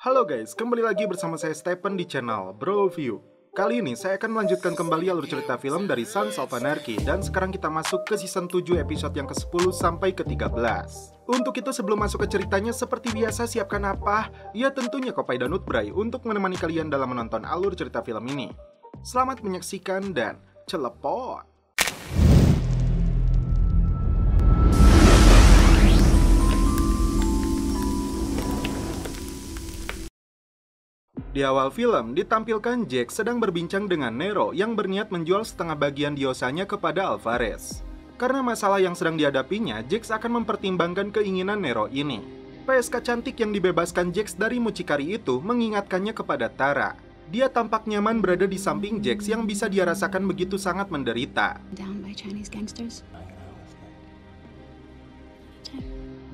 Halo guys, kembali lagi bersama saya Stephen di channel Bro View. Kali ini saya akan melanjutkan kembali alur cerita film dari Sons of Anarchy. Dan sekarang kita masuk ke season 7 episode yang ke-10 sampai ke-13. Untuk itu sebelum masuk ke ceritanya, seperti biasa siapkan apa? Ya tentunya kopi dan nutbray untuk menemani kalian dalam menonton alur cerita film ini. Selamat menyaksikan dan celepot! Di awal film, ditampilkan Jack sedang berbincang dengan Nero yang berniat menjual setengah bagian diosanya kepada Alvarez. Karena masalah yang sedang dihadapinya, Jax akan mempertimbangkan keinginan Nero ini. PSK cantik yang dibebaskan Jax dari mucikari itu mengingatkannya kepada Tara. Dia tampak nyaman berada di samping Jax yang bisa dia rasakan begitu sangat menderita.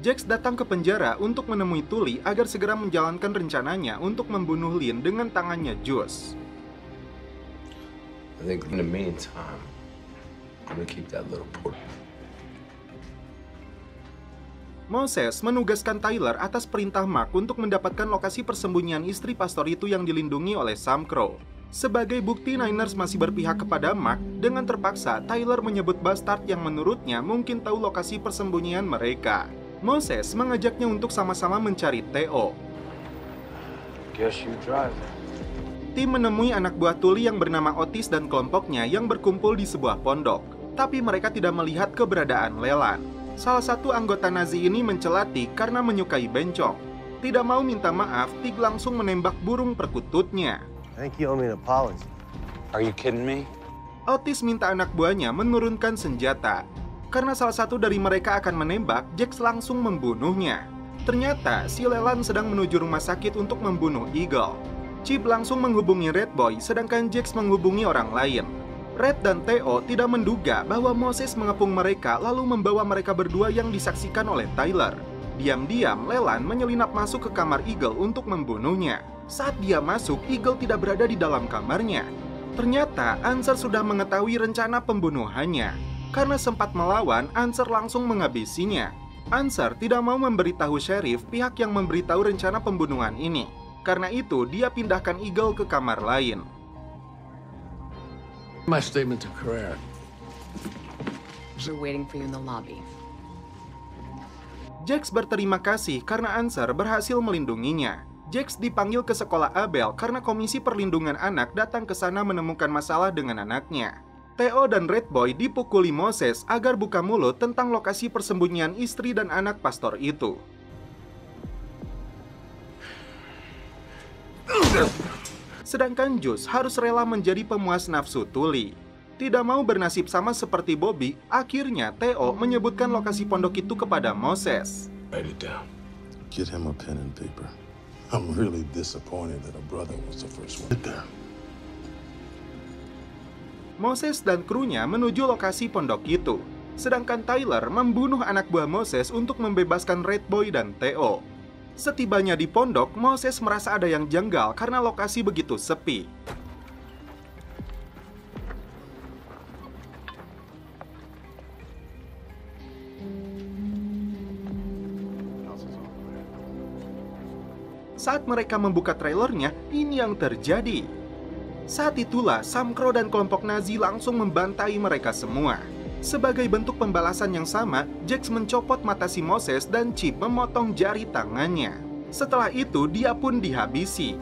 Jax datang ke penjara untuk menemui Tully agar segera menjalankan rencananya untuk membunuh Lynn dengan tangannya Jus. Moses menugaskan Tyler atas perintah Mark untuk mendapatkan lokasi persembunyian istri pastor itu yang dilindungi oleh Sam Crow. Sebagai bukti Niners masih berpihak kepada Mark, dengan terpaksa Tyler menyebut Bastard yang menurutnya mungkin tahu lokasi persembunyian mereka. Moses mengajaknya untuk sama-sama mencari Theo. Tim menemui anak buah Tully yang bernama Otis dan kelompoknya yang berkumpul di sebuah pondok. Tapi mereka tidak melihat keberadaan Leland. Salah satu anggota Nazi ini mencela Tig karena menyukai bencong. Tidak mau minta maaf, Tig langsung menembak burung perkututnya. Otis minta anak buahnya menurunkan senjata. Karena salah satu dari mereka akan menembak, Jax langsung membunuhnya. Ternyata si Leland sedang menuju rumah sakit untuk membunuh Eagle. Chip langsung menghubungi Red Boy, sedangkan Jax menghubungi orang lain. Red dan Theo tidak menduga bahwa Moses mengepung mereka lalu membawa mereka berdua yang disaksikan oleh Tyler. Diam-diam, Leland menyelinap masuk ke kamar Eagle untuk membunuhnya. Saat dia masuk, Eagle tidak berada di dalam kamarnya. Ternyata Answer sudah mengetahui rencana pembunuhannya. Karena sempat melawan, Answer langsung menghabisinya. Answer tidak mau memberitahu sheriff pihak yang memberitahu rencana pembunuhan ini. Karena itu, dia pindahkan Eagle ke kamar lain. My statement to Carrera. We're waiting for you in the lobby. Jax berterima kasih karena Answer berhasil melindunginya. Jax dipanggil ke sekolah Abel karena Komisi Perlindungan Anak datang ke sana menemukan masalah dengan anaknya. Theo dan Red Boy dipukuli Moses agar buka mulut tentang lokasi persembunyian istri dan anak pastor itu. Sedangkan Jus harus rela menjadi pemuas nafsu Tully. Tidak mau bernasib sama seperti Bobby, akhirnya Theo menyebutkan lokasi pondok itu kepada Moses. Write it down. Get him a pen and paper. I'm really disappointed that a brother was the first one. Get there. Moses dan krunya menuju lokasi pondok itu. Sedangkan Tyler membunuh anak buah Moses untuk membebaskan Red Boy dan Theo. Setibanya di pondok, Moses merasa ada yang janggal karena lokasi begitu sepi. Saat mereka membuka trailernya, ini yang terjadi. Saat itulah Sam Crow dan kelompok Nazi langsung membantai mereka semua. Sebagai bentuk pembalasan yang sama, Jax mencopot mata si Moses dan Chip memotong jari tangannya. Setelah itu, dia pun dihabisi.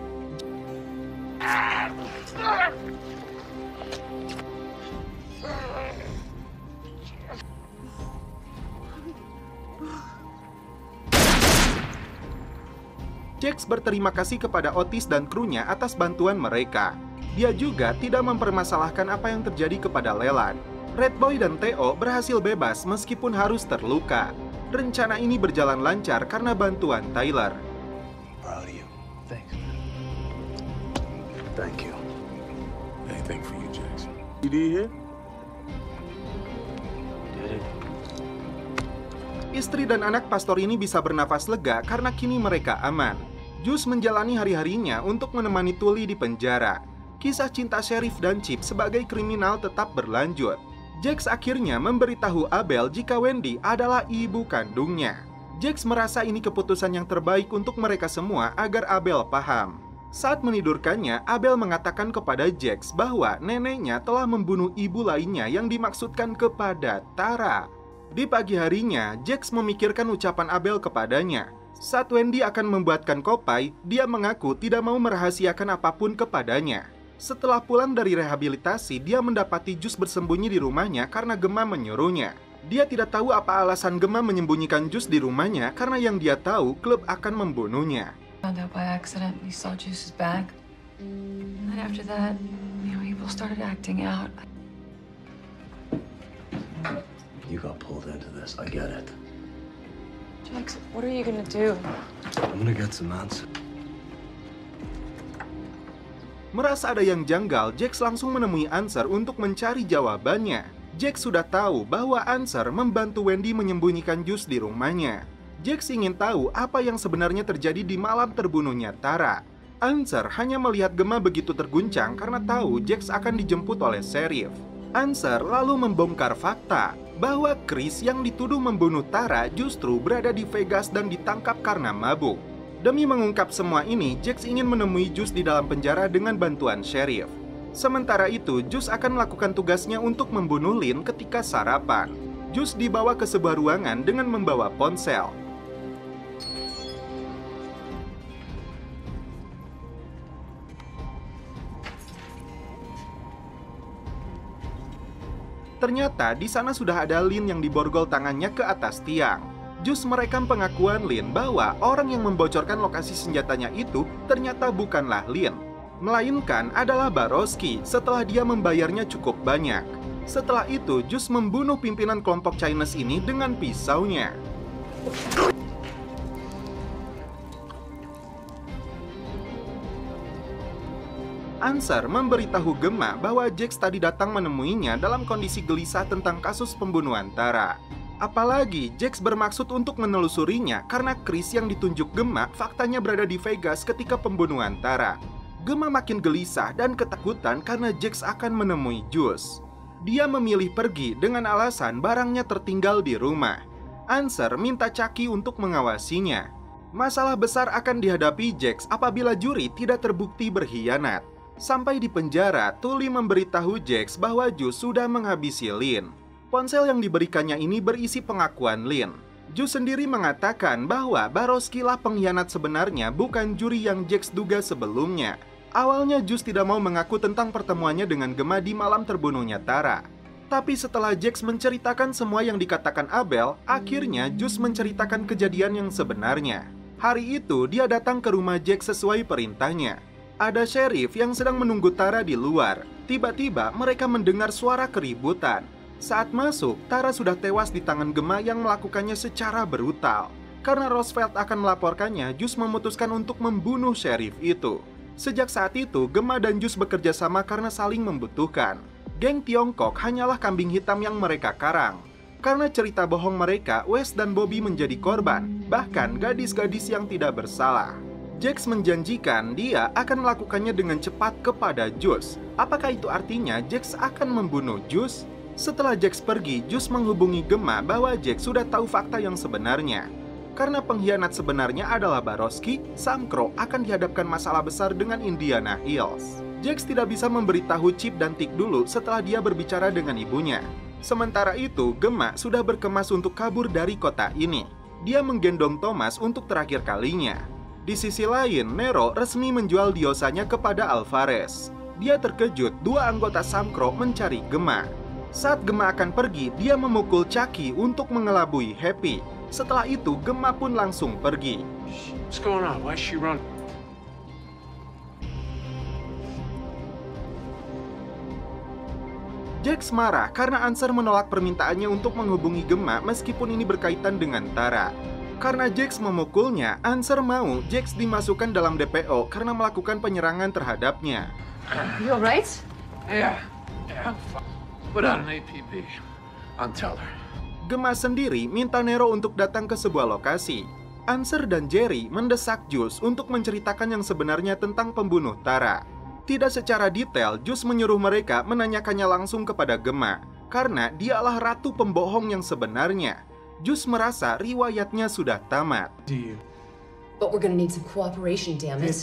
Jax berterima kasih kepada Otis dan krunya atas bantuan mereka. Dia juga tidak mempermasalahkan apa yang terjadi kepada Leland. Red Boy dan Theo berhasil bebas meskipun harus terluka. Rencana ini berjalan lancar karena bantuan Tyler. Proud of you. Thanks. Thank you. Anything for you, Jackson. You here? Did it? Istri dan anak pastor ini bisa bernafas lega karena kini mereka aman. Jus menjalani hari-harinya untuk menemani Tully di penjara. Kisah cinta Sheriff dan Chip sebagai kriminal tetap berlanjut. Jax akhirnya memberitahu Abel jika Wendy adalah ibu kandungnya. Jax merasa ini keputusan yang terbaik untuk mereka semua agar Abel paham. Saat menidurkannya, Abel mengatakan kepada Jax bahwa neneknya telah membunuh ibu lainnya yang dimaksudkan kepada Tara. Di pagi harinya, Jax memikirkan ucapan Abel kepadanya. Saat Wendy akan membuatkan kopai, dia mengaku tidak mau merahasiakan apapun kepadanya. Setelah pulang dari rehabilitasi, dia mendapati Jus bersembunyi di rumahnya karena Gemma menyuruhnya. Dia tidak tahu apa alasan Gemma menyembunyikan Jus di rumahnya karena yang dia tahu klub akan membunuhnya. Found out by accident we saw Juice's bag. And then after that, people started acting out. You got pulled into this. I get it. Jax, what are you gonna do? I'm gonna get some answers. Merasa ada yang janggal, Jax langsung menemui Answer untuk mencari jawabannya. Jax sudah tahu bahwa Answer membantu Wendy menyembunyikan Jus di rumahnya. Jax ingin tahu apa yang sebenarnya terjadi di malam terbunuhnya Tara. Answer hanya melihat Gemma begitu terguncang karena tahu Jax akan dijemput oleh sheriff. Answer lalu membongkar fakta bahwa Chris yang dituduh membunuh Tara justru berada di Vegas dan ditangkap karena mabuk. Demi mengungkap semua ini, Jax ingin menemui Jus di dalam penjara dengan bantuan sheriff. Sementara itu, Jus akan melakukan tugasnya untuk membunuh Lynn ketika sarapan. Jus dibawa ke sebuah ruangan dengan membawa ponsel. Ternyata di sana sudah ada Lynn yang diborgol tangannya ke atas tiang. Jus merekam pengakuan Lynn bahwa orang yang membocorkan lokasi senjatanya itu ternyata bukanlah Lynn, melainkan adalah Barowski setelah dia membayarnya cukup banyak. Setelah itu, Jus membunuh pimpinan kelompok Chinese ini dengan pisaunya. Answer memberitahu Gemma bahwa Jax tadi datang menemuinya dalam kondisi gelisah tentang kasus pembunuhan Tara. Apalagi Jax bermaksud untuk menelusurinya karena Chris yang ditunjuk Gemma faktanya berada di Vegas ketika pembunuhan Tara. Gemma makin gelisah dan ketakutan karena Jax akan menemui Jus. Dia memilih pergi dengan alasan barangnya tertinggal di rumah. Answer minta Chucky untuk mengawasinya. Masalah besar akan dihadapi Jax apabila juri tidak terbukti berkhianat. Sampai di penjara, Tully memberitahu Jax bahwa Jus sudah menghabisi Lynn. Ponsel yang diberikannya ini berisi pengakuan Lynn. Jus sendiri mengatakan bahwa Barowski lah pengkhianat sebenarnya, bukan juri yang Jax duga sebelumnya. Awalnya Jus tidak mau mengaku tentang pertemuannya dengan Gemma di malam terbunuhnya Tara. Tapi setelah Jax menceritakan semua yang dikatakan Abel, akhirnya Jus menceritakan kejadian yang sebenarnya. Hari itu dia datang ke rumah Jax sesuai perintahnya. Ada sheriff yang sedang menunggu Tara di luar. Tiba-tiba mereka mendengar suara keributan. Saat masuk, Tara sudah tewas di tangan Gemma yang melakukannya secara brutal. Karena Roosevelt akan melaporkannya, Jus memutuskan untuk membunuh sheriff itu. Sejak saat itu, Gemma dan Jus bekerja sama karena saling membutuhkan. Geng Tiongkok hanyalah kambing hitam yang mereka karang. Karena cerita bohong mereka, Wes dan Bobby menjadi korban, bahkan gadis-gadis yang tidak bersalah. Jax menjanjikan dia akan melakukannya dengan cepat kepada Jus. Apakah itu artinya Jax akan membunuh Jus? Setelah Jax pergi, Jus menghubungi Gemma bahwa Jax sudah tahu fakta yang sebenarnya. Karena pengkhianat sebenarnya adalah Barowski, Sam Crow akan dihadapkan masalah besar dengan Indiana Hills. Jax tidak bisa memberitahu Chip dan Tick dulu setelah dia berbicara dengan ibunya. Sementara itu, Gemma sudah berkemas untuk kabur dari kota ini. Dia menggendong Thomas untuk terakhir kalinya. Di sisi lain, Nero resmi menjual diosanya kepada Alvarez. Dia terkejut dua anggota Sam Crow mencari Gemma. Saat Gemma akan pergi, dia memukul Chucky untuk mengelabui Happy. Setelah itu, Gemma pun langsung pergi. What's going on? Why is she running? Jax marah karena Answer menolak permintaannya untuk menghubungi Gemma meskipun ini berkaitan dengan Tara. Karena Jax memukulnya, Answer mau Jax dimasukkan dalam DPO karena melakukan penyerangan terhadapnya. You alright? Yeah, I'm fine. Put on an APB. I'll tell her. Gemma sendiri minta Nero untuk datang ke sebuah lokasi. Answer dan Jerry mendesak Jus untuk menceritakan yang sebenarnya tentang pembunuh Tara. Tidak secara detail, Jus menyuruh mereka menanyakannya langsung kepada Gemma, karena dialah ratu pembohong yang sebenarnya. Jus merasa riwayatnya sudah tamat. But we're gonna need some cooperation, damn it.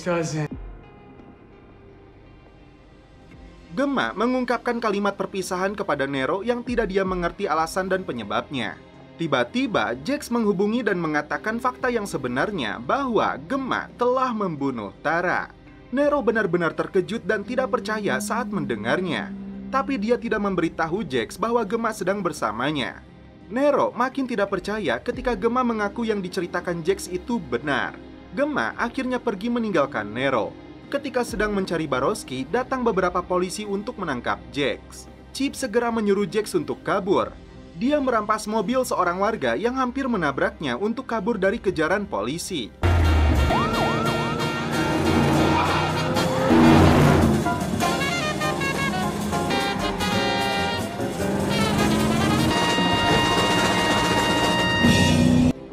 Gemma mengungkapkan kalimat perpisahan kepada Nero yang tidak dia mengerti alasan dan penyebabnya. Tiba-tiba, Jax menghubungi dan mengatakan fakta yang sebenarnya bahwa Gemma telah membunuh Tara. Nero benar-benar terkejut dan tidak percaya saat mendengarnya. Tapi dia tidak memberitahu Jax bahwa Gemma sedang bersamanya. Nero makin tidak percaya ketika Gemma mengaku yang diceritakan Jax itu benar. Gemma akhirnya pergi meninggalkan Nero. Ketika sedang mencari Barowski, datang beberapa polisi untuk menangkap Jax. Chip segera menyuruh Jax untuk kabur. Dia merampas mobil seorang warga yang hampir menabraknya untuk kabur dari kejaran polisi.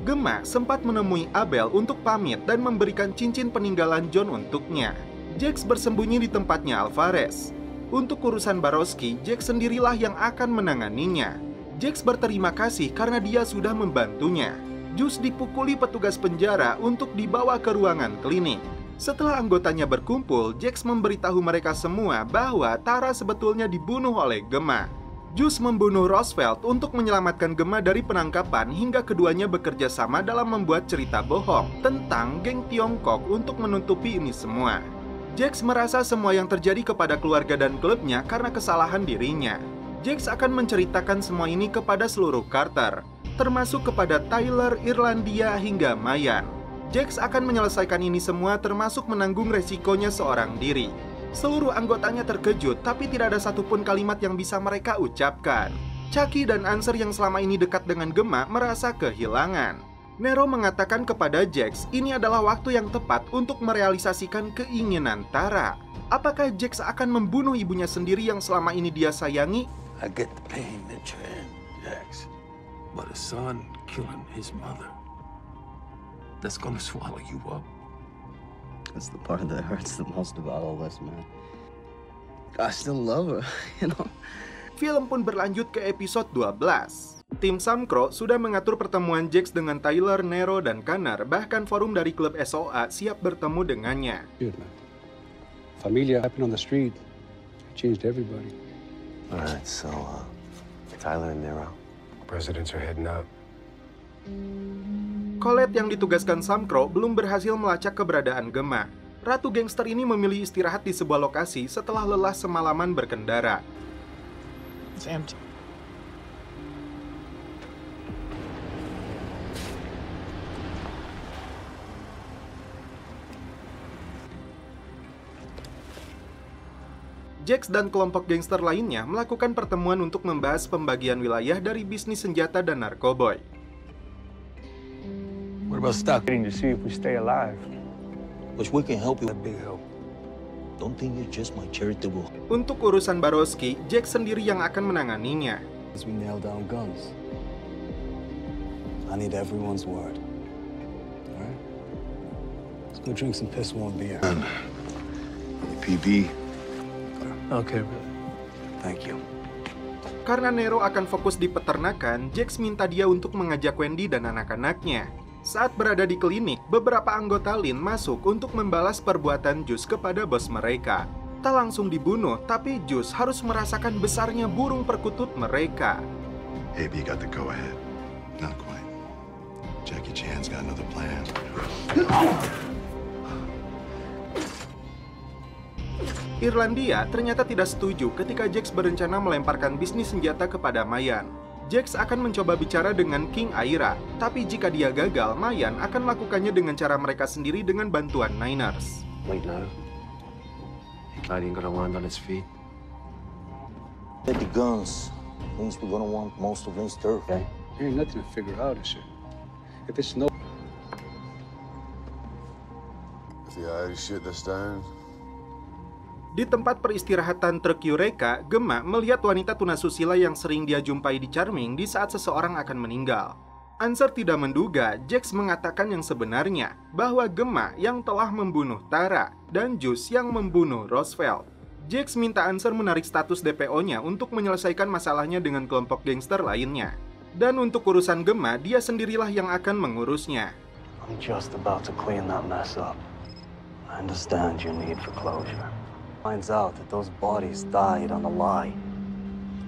Gemma sempat menemui Abel untuk pamit dan memberikan cincin peninggalan John untuknya. Jax bersembunyi di tempatnya Alvarez. Untuk urusan Barowski, Jax sendirilah yang akan menanganinya. Jax berterima kasih karena dia sudah membantunya. Jus dipukuli petugas penjara untuk dibawa ke ruangan klinik. Setelah anggotanya berkumpul, Jax memberitahu mereka semua bahwa Tara sebetulnya dibunuh oleh Gemma. Jus membunuh Roosevelt untuk menyelamatkan Gemma dari penangkapan hingga keduanya bekerja sama dalam membuat cerita bohong tentang geng Tiongkok untuk menutupi ini semua. Jax merasa semua yang terjadi kepada keluarga dan klubnya karena kesalahan dirinya. Jax akan menceritakan semua ini kepada seluruh Carter, termasuk kepada Tyler, Irlandia, hingga Mayan. Jax akan menyelesaikan ini semua termasuk menanggung resikonya seorang diri. Seluruh anggotanya terkejut, tapi tidak ada satupun kalimat yang bisa mereka ucapkan. Chucky dan Answer yang selama ini dekat dengan Gemma merasa kehilangan. Nero mengatakan kepada Jax, ini adalah waktu yang tepat untuk merealisasikan keinginan Tara. Apakah Jax akan membunuh ibunya sendiri yang selama ini dia sayangi? I get the pain that you're in, Jax. But a son killing his mother, that's gonna swallow you up. That's the part that hurts the most about all this, man. I still love her, you know. Film pun berlanjut ke episode 12. Tim Sam Crow sudah mengatur pertemuan Jax dengan Tyler, Nero, dan Connor. Bahkan forum dari klub SOA siap bertemu dengannya. Dude, man. Familia happened on the street. It changed everybody. Alright, so, Tyler and Nero. Presidents are heading out. Colette yang ditugaskan Sam Crow belum berhasil melacak keberadaan Gemma. Ratu gangster ini memilih istirahat di sebuah lokasi setelah lelah semalaman berkendara. It's empty. Jax dan kelompok gangster lainnya melakukan pertemuan untuk membahas pembagian wilayah dari bisnis senjata dan narkoboy. What about stock? Waiting to see if we stay alive. Which we can help you. A big help. Don't think you're just my charitable. Untuk urusan Barowski, Jax sendiri yang akan menanganinya. As we nail down guns, I need everyone's word. All right? Let's go drink some piss warm beer. PB. Okay, brother. Thank you. Karena Nero akan fokus di peternakan, Jax minta dia untuk mengajak Wendy dan anak-anaknya. Saat berada di klinik, beberapa anggota Lin masuk untuk membalas perbuatan Jus kepada bos mereka. Tak langsung dibunuh, tapi Jus harus merasakan besarnya burung perkutut mereka. AB got the go-ahead. Not quite. Jackie Chan's got another plan. Irlandia ternyata tidak setuju ketika Jax berencana melemparkan bisnis senjata kepada Mayan. Jax akan mencoba bicara dengan King Aira, tapi jika dia gagal, Mayan akan melakukannya dengan cara mereka sendiri dengan bantuan Niners. Wait now. Glad he ain't gonna land on his feet. Get the guns. Means we're gonna want most of Lynn's turf. Okay. There ain't nothing to figure out and shit. If it's no. If the Irish shit this down. Di tempat peristirahatan truk Eureka, Gemma melihat wanita tunasusila yang sering dia jumpai di Charming di saat seseorang akan meninggal. Answer tidak menduga Jax mengatakan yang sebenarnya, bahwa Gemma yang telah membunuh Tara dan Jus yang membunuh Roosevelt. Jax minta Answer menarik status DPO-nya untuk menyelesaikan masalahnya dengan kelompok gangster lainnya. Dan untuk urusan Gemma, dia sendirilah yang akan mengurusnya. I'm just about to clean that mess up. I understand your need for closure. Finds out that those bodies died on a lie.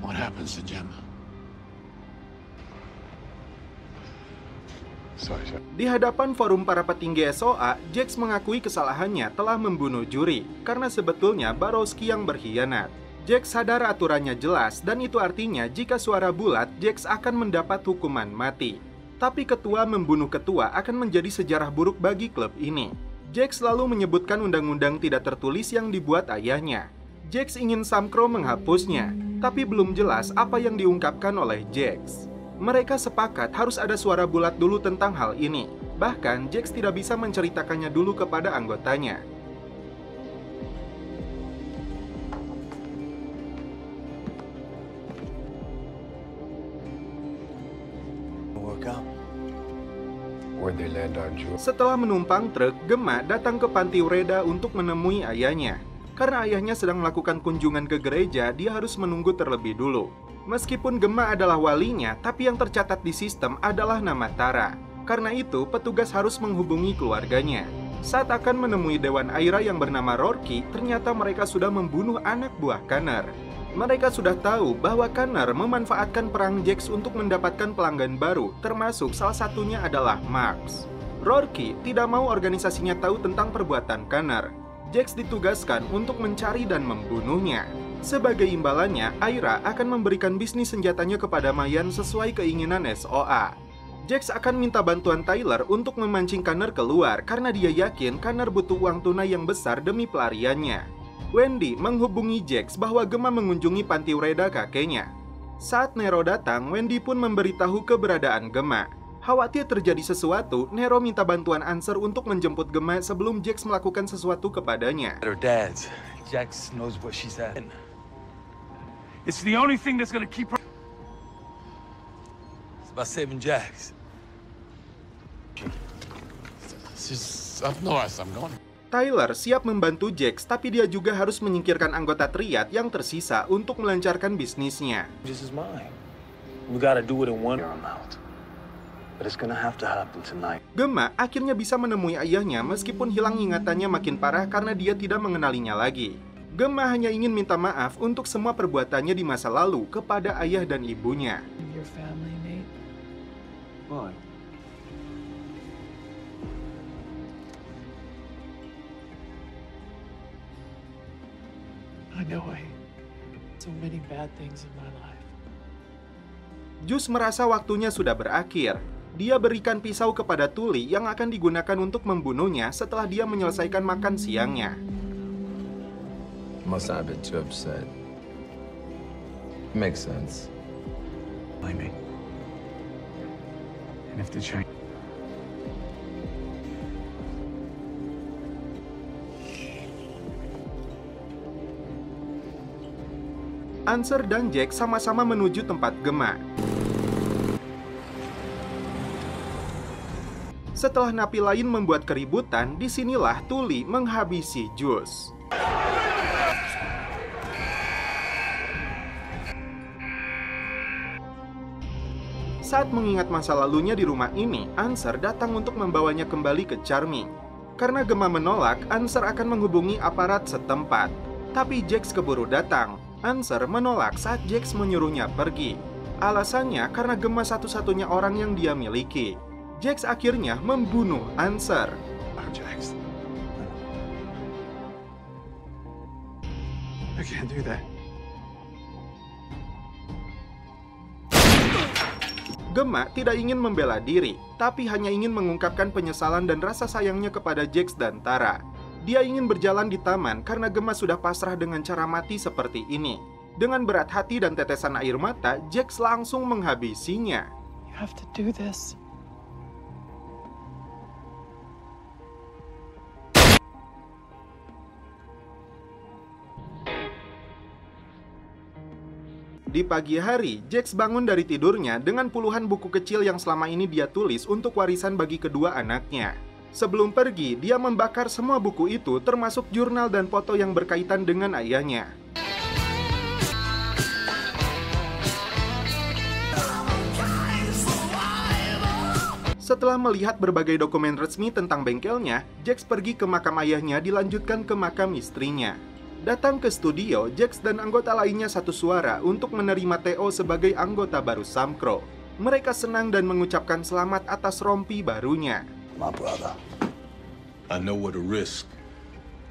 What happens to Gemma? Sorry, sir. Di hadapan forum para petinggi SOA, Jax mengakui kesalahannya telah membunuh juri karena sebetulnya Barowski yang berkhianat. Jax sadar aturannya jelas dan itu artinya jika suara bulat, Jax akan mendapat hukuman mati. Tapi ketua membunuh ketua akan menjadi sejarah buruk bagi klub ini. Jax lalu menyebutkan undang-undang tidak tertulis yang dibuat ayahnya. Jax ingin Sam Crow menghapusnya, tapi belum jelas apa yang diungkapkan oleh Jax. Mereka sepakat harus ada suara bulat dulu tentang hal ini. Bahkan, Jax tidak bisa menceritakannya dulu kepada anggotanya. Setelah menumpang truk, Gemma datang ke panti Ureda untuk menemui ayahnya. Karena ayahnya sedang melakukan kunjungan ke gereja, dia harus menunggu terlebih dulu. Meskipun Gemma adalah walinya, tapi yang tercatat di sistem adalah nama Tara. Karena itu, petugas harus menghubungi keluarganya. Saat akan menemui Dewan Aira yang bernama Rourke, ternyata mereka sudah membunuh anak buah Connor. Mereka sudah tahu bahwa Connor memanfaatkan perang Jax untuk mendapatkan pelanggan baru, termasuk salah satunya adalah Max. Rourke tidak mau organisasinya tahu tentang perbuatan Connor. Jax ditugaskan untuk mencari dan membunuhnya. Sebagai imbalannya, Aira akan memberikan bisnis senjatanya kepada Mayan sesuai keinginan SOA. Jax akan minta bantuan Tyler untuk memancing Connor keluar karena dia yakin Connor butuh uang tunai yang besar demi pelariannya. Wendy menghubungi Jax bahwa Gemma mengunjungi panti Ureda kakeknya. Saat Nero datang, Wendy pun memberitahu keberadaan Gemma. Khawatir terjadi sesuatu, Nero minta bantuan Answer untuk menjemput Gemma sebelum Jax melakukan sesuatu kepadanya. Her dad's. Jax knows what she's at. It's the only thing that's gonna keep her. It's about saving Jax. It's just up north. I'm going. Tyler siap membantu Jax, tapi dia juga harus menyingkirkan anggota triad yang tersisa untuk melancarkan bisnisnya. This is mine. We gotta do it in one amount. But it's gonna have to happen tonight. Gemma akhirnya bisa menemui ayahnya meskipun hilang ingatannya makin parah karena dia tidak mengenalinya lagi. Gemma hanya ingin minta maaf untuk semua perbuatannya di masa lalu kepada ayah dan ibunya. Your family, Nate. Why? I know I so many bad things in my life. Jus merasa waktunya sudah berakhir. Dia berikan pisau kepada Tuli yang akan digunakan untuk membunuhnya setelah dia menyelesaikan makan siangnya. Must not have been too upset. Makes sense. Blame me. And if the change. Answer dan Jack sama-sama menuju tempat Gemma. Setelah napi lain membuat keributan, disinilah Tuli menghabisi Jus. Saat mengingat masa lalunya di rumah ini, Answer datang untuk membawanya kembali ke Charming. Karena Gemma menolak, Answer akan menghubungi aparat setempat. Tapi Jax keburu datang. Answer menolak saat Jax menyuruhnya pergi. Alasannya karena Gemma satu-satunya orang yang dia miliki. Jax akhirnya membunuh Answer. Jax. I can't do that. Gemma tidak ingin membela diri, tapi hanya ingin mengungkapkan penyesalan dan rasa sayangnya kepada Jax dan Tara. Dia ingin berjalan di taman karena Gemma sudah pasrah dengan cara mati seperti ini. Dengan berat hati dan tetesan air mata, Jax langsung menghabisinya. You have to do this. Di pagi hari, Jax bangun dari tidurnya dengan puluhan buku kecil yang selama ini dia tulis untuk warisan bagi kedua anaknya. Sebelum pergi, dia membakar semua buku itu termasuk jurnal dan foto yang berkaitan dengan ayahnya. Setelah melihat berbagai dokumen resmi tentang bengkelnya, Jax pergi ke makam ayahnya dilanjutkan ke makam istrinya. Datang ke studio, Jax dan anggota lainnya satu suara untuk menerima Theo sebagai anggota baru Sam Crow. Mereka senang dan mengucapkan selamat atas rompi barunya. My brother. I know what a risk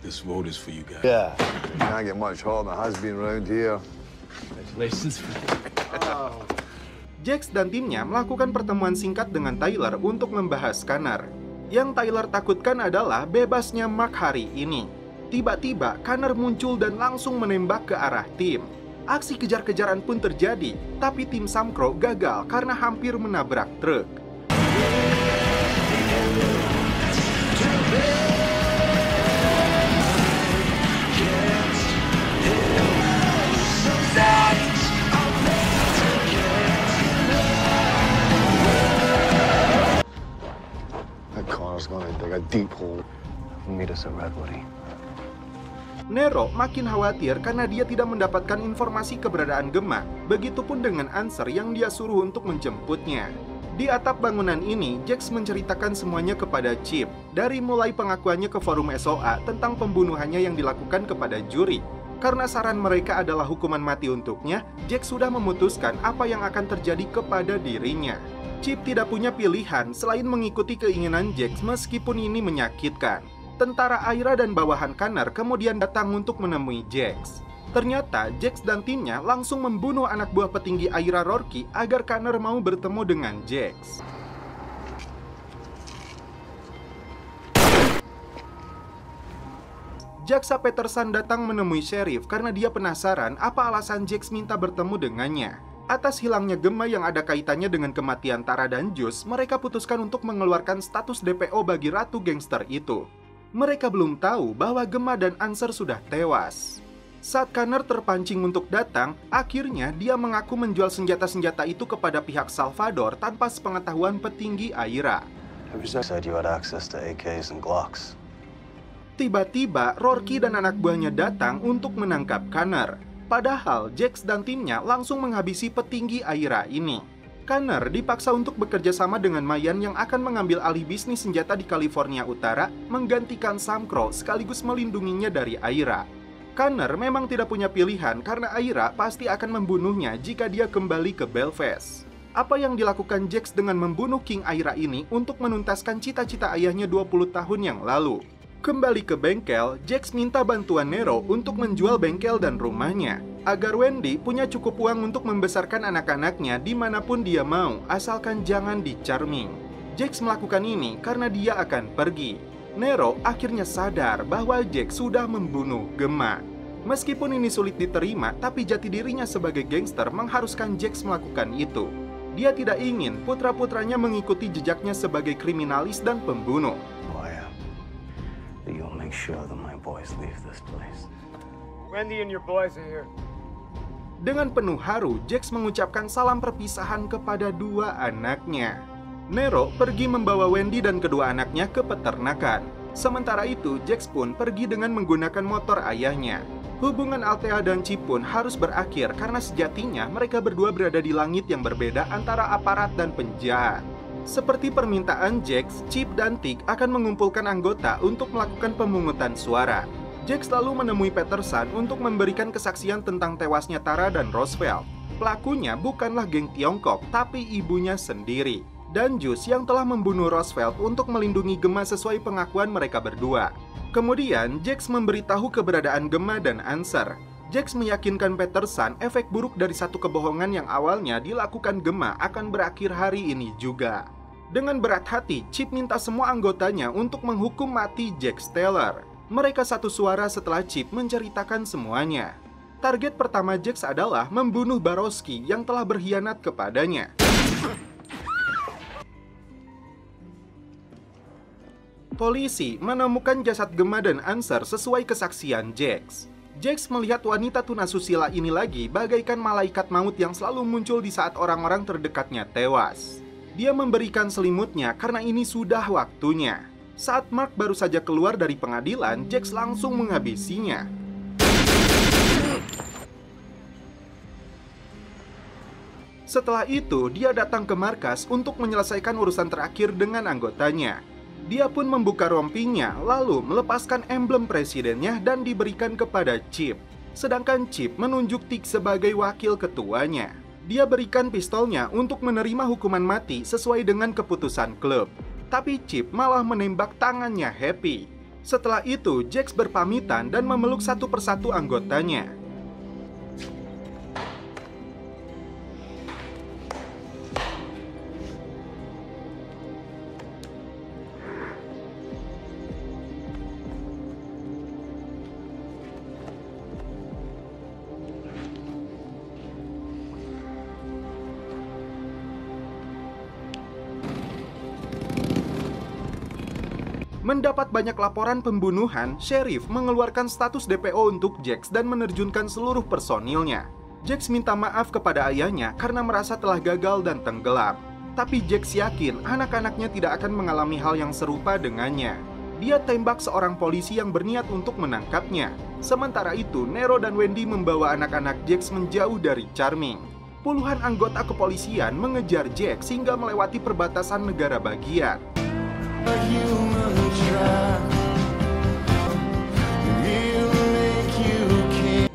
this vote is for you guys. Yeah. Can't get much hotter than it has been around here. Congratulations. Jax dan timnya melakukan pertemuan singkat dengan Tyler untuk membahas Connor. Yang Tyler takutkan adalah bebasnya Mark hari ini. Tiba-tiba Connor muncul dan langsung menembak ke arah tim. Aksi kejar-kejaran pun terjadi, tapi tim Sam Crow gagal karena hampir menabrak truk. That Connor's gonna dig a deep hole. Meet us at Redwoody. Nero makin khawatir karena dia tidak mendapatkan informasi keberadaan Gemma, begitupun dengan Answer yang dia suruh untuk menjemputnya. Di atap bangunan ini, Jax menceritakan semuanya kepada Chip, dari mulai pengakuannya ke forum SOA tentang pembunuhannya yang dilakukan kepada juri. Karena saran mereka adalah hukuman mati untuknya, Jax sudah memutuskan apa yang akan terjadi kepada dirinya. Chip tidak punya pilihan selain mengikuti keinginan Jax meskipun ini menyakitkan. Tentara Aira dan bawahan Connor kemudian datang untuk menemui Jax. Ternyata Jax dan timnya langsung membunuh anak buah petinggi Aira Rourke agar Connor mau bertemu dengan Jax. Jaksa Peterson datang menemui Sheriff karena dia penasaran apa alasan Jax minta bertemu dengannya. Atas hilangnya Gemma yang ada kaitannya dengan kematian Tara dan Juice, mereka putuskan untuk mengeluarkan status DPO bagi ratu gangster itu. Mereka belum tahu bahwa Gemma dan Answer sudah tewas. Saat Connor terpancing untuk datang, akhirnya dia mengaku menjual senjata-senjata itu kepada pihak Salvador tanpa sepengetahuan petinggi Aira. Tiba-tiba, Rourke dan anak buahnya datang untuk menangkap Connor. Padahal, Jax dan timnya langsung menghabisi petinggi Aira ini. Connor dipaksa untuk bekerja sama dengan Mayan yang akan mengambil alih bisnis senjata di California Utara, menggantikan Sam Crow sekaligus melindunginya dari Aira. Connor memang tidak punya pilihan karena Aira pasti akan membunuhnya jika dia kembali ke Belfast. Apa yang dilakukan Jax dengan membunuh King Aira ini untuk menuntaskan cita-cita ayahnya 20 tahun yang lalu? Kembali ke bengkel, Jax minta bantuan Nero untuk menjual bengkel dan rumahnya, agar Wendy punya cukup uang untuk membesarkan anak-anaknya dimanapun dia mau, asalkan jangan di Charming. Jax melakukan ini karena dia akan pergi. Nero akhirnya sadar bahwa Jax sudah membunuh Gemma. Meskipun ini sulit diterima, tapi jati dirinya sebagai gangster mengharuskan Jax melakukan itu. Dia tidak ingin putra-putranya mengikuti jejaknya sebagai kriminalis dan pembunuh. You'll make sure that my boys leave this place. Wendy and your boys are here. Dengan penuh haru, Jax mengucapkan salam perpisahan kepada dua anaknya. Nero pergi membawa Wendy dan kedua anaknya ke peternakan. Sementara itu, Jax pun pergi dengan menggunakan motor ayahnya. Hubungan Althea dan Chip pun harus berakhir karena sejatinya mereka berdua berada di langit yang berbeda antara aparat dan penjahat. Seperti permintaan Jax, Chip dan Tick akan mengumpulkan anggota untuk melakukan pemungutan suara. Jax lalu menemui Peterson untuk memberikan kesaksian tentang tewasnya Tara dan Roosevelt. Pelakunya bukanlah geng Tiongkok, tapi ibunya sendiri. Dan Juice yang telah membunuh Roosevelt untuk melindungi Gemma sesuai pengakuan mereka berdua. Kemudian, Jax memberitahu keberadaan Gemma dan Answer. Jax meyakinkan Peterson efek buruk dari satu kebohongan yang awalnya dilakukan Gemma akan berakhir hari ini juga. Dengan berat hati, Chip minta semua anggotanya untuk menghukum mati Jax Taylor. Mereka satu suara setelah Chip menceritakan semuanya. Target pertama Jax adalah membunuh Barowski yang telah berkhianat kepadanya. Polisi menemukan jasad Gemma dan Answer sesuai kesaksian Jax. Jax melihat wanita tunasusila ini lagi bagaikan malaikat maut yang selalu muncul di saat orang-orang terdekatnya tewas. Dia memberikan selimutnya karena ini sudah waktunya. Saat Mark baru saja keluar dari pengadilan, Jax langsung menghabisinya. Setelah itu, dia datang ke markas untuk menyelesaikan urusan terakhir dengan anggotanya. Dia pun membuka rompinya, lalu melepaskan emblem presidennya dan diberikan kepada Chip. Sedangkan Chip menunjuk Tick sebagai wakil ketuanya. Dia berikan pistolnya untuk menerima hukuman mati sesuai dengan keputusan klub. Tapi Chip malah menembak tangannya Happy. Setelah itu, Jax berpamitan dan memeluk satu persatu anggotanya. Mendapat banyak laporan pembunuhan, Sheriff mengeluarkan status DPO untuk Jax dan menerjunkan seluruh personilnya. Jax minta maaf kepada ayahnya karena merasa telah gagal dan tenggelam. Tapi Jax yakin anak-anaknya tidak akan mengalami hal yang serupa dengannya. Dia tembak seorang polisi yang berniat untuk menangkapnya. Sementara itu, Nero dan Wendy membawa anak-anak Jax menjauh dari Charming. Puluhan anggota kepolisian mengejar Jax hingga melewati perbatasan negara bagian.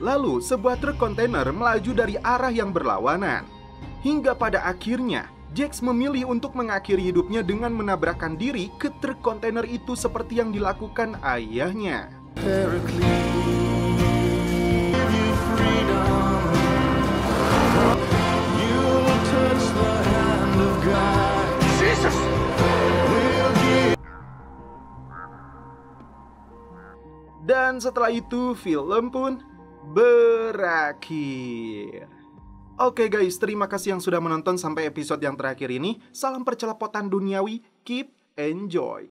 Lalu, sebuah truk kontainer melaju dari arah yang berlawanan. Hingga pada akhirnya, Jax memilih untuk mengakhiri hidupnya dengan menabrakkan diri ke truk kontainer itu seperti yang dilakukan ayahnya. Dan setelah itu, film pun berakhir. Oke guys, terima kasih yang sudah menonton sampai episode yang terakhir ini. Salam percelepotan duniawi, keep enjoy.